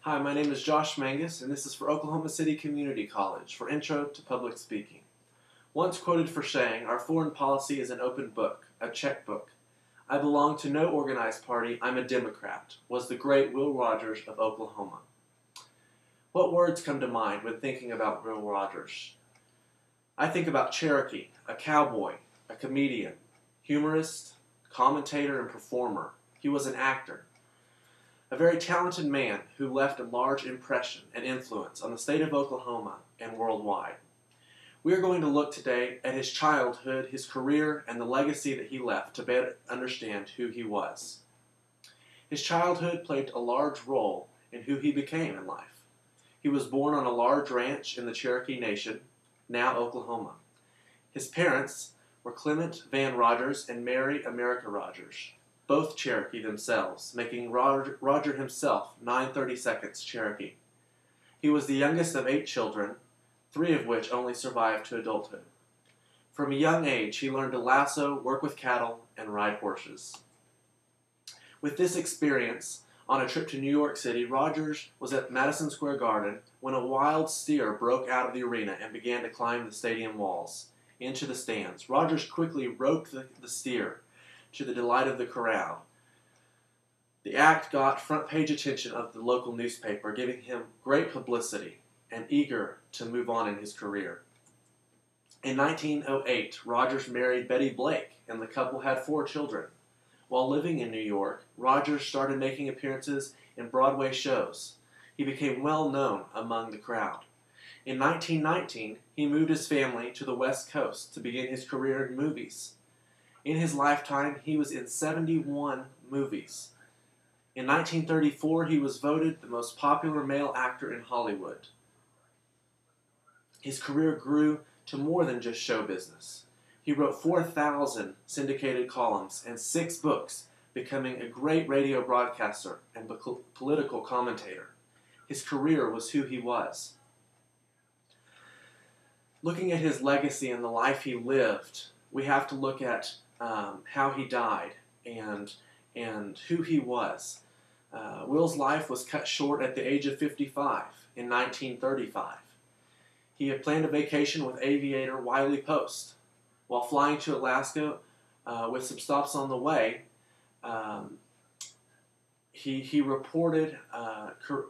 Hi, my name is Josh Mangus, and this is for Oklahoma City Community College for Intro to Public Speaking. Once quoted for saying, "Our foreign policy is an open book, a checkbook. I belong to no organized party, I'm a Democrat," was the great Will Rogers of Oklahoma. What words come to mind when thinking about Will Rogers? I think about Cherokee, a cowboy, a comedian, humorist, commentator, and performer. He was an actor. A very talented man who left a large impression and influence on the state of Oklahoma and worldwide. We are going to look today at his childhood, his career, and the legacy that he left to better understand who he was. His childhood played a large role in who he became in life. He was born on a large ranch in the Cherokee Nation, now Oklahoma. His parents were Clement Van Rogers and Mary America Rogers, both Cherokee themselves, making Roger himself 9/32 Cherokee. He was the youngest of 8 children, 3 of which only survived to adulthood. From a young age, he learned to lasso, work with cattle, and ride horses. With this experience, on a trip to New York City, Rogers was at Madison Square Garden when a wild steer broke out of the arena and began to climb the stadium walls into the stands. Rogers quickly roped the steer, to the delight of the crowd. The act got front-page attention of the local newspaper, giving him great publicity and eager to move on in his career. In 1908, Rogers married Betty Blake, and the couple had 4 children. While living in New York, Rogers started making appearances in Broadway shows. He became well known among the crowd. In 1919, he moved his family to the West Coast to begin his career in movies. In his lifetime, he was in 71 movies. In 1934, he was voted the most popular male actor in Hollywood. His career grew to more than just show business. He wrote 4,000 syndicated columns and 6 books, becoming a great radio broadcaster and political commentator. His career was who he was. Looking at his legacy and the life he lived, we have to look at how he died and who he was. Will's life was cut short at the age of 55 in 1935. He had planned a vacation with aviator Wiley Post. While flying to Alaska with some stops on the way, he reported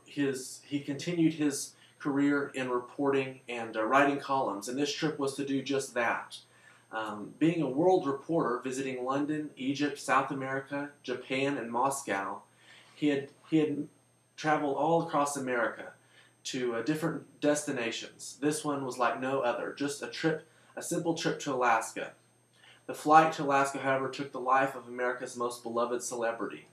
he continued his career in reporting and writing columns, and this trip was to do just that. Being a world reporter, visiting London, Egypt, South America, Japan, and Moscow, he had traveled all across America to different destinations. This one was like no other, just a simple trip to Alaska. The flight to Alaska, however, took the life of America's most beloved celebrity.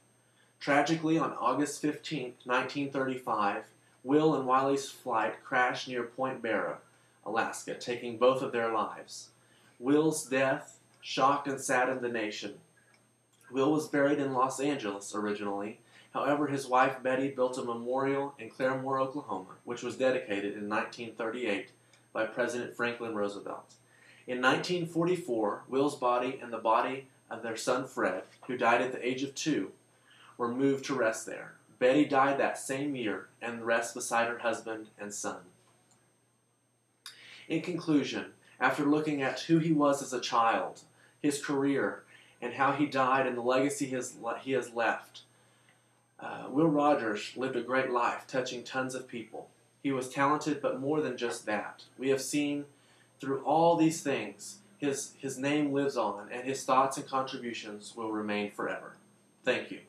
Tragically, on August 15, 1935, Will and Wiley's flight crashed near Point Barrow, Alaska, taking both of their lives. Will's death shocked and saddened the nation. Will was buried in Los Angeles originally. However, his wife Betty built a memorial in Claremore, Oklahoma, which was dedicated in 1938 by President Franklin Roosevelt. In 1944, Will's body and the body of their son Fred, who died at the age of 2, were moved to rest there. Betty died that same year and rests beside her husband and son. In conclusion, after looking at who he was as a child, his career, and how he died and the legacy he has left, Will Rogers lived a great life, touching tons of people. He was talented, but more than just that. We have seen through all these things, his name lives on, and his thoughts and contributions will remain forever. Thank you.